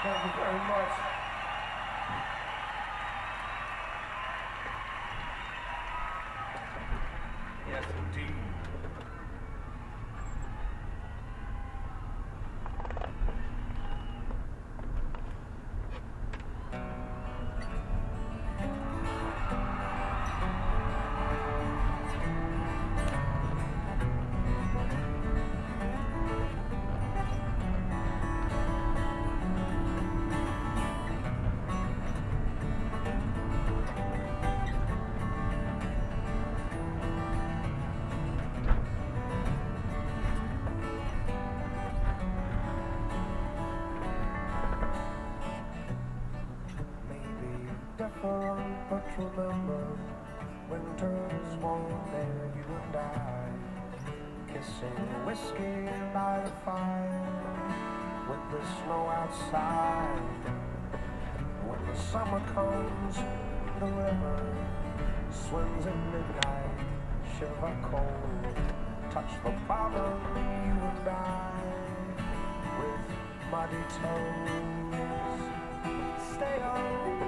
Thank you very much. Yes, indeed. Different, but remember, winter's warm there, you and I, kissing whiskey by the fire, with the snow outside. When the summer comes, the river swims at midnight, shiver cold, touch the bottom, you and I, with muddy toes. Stay on.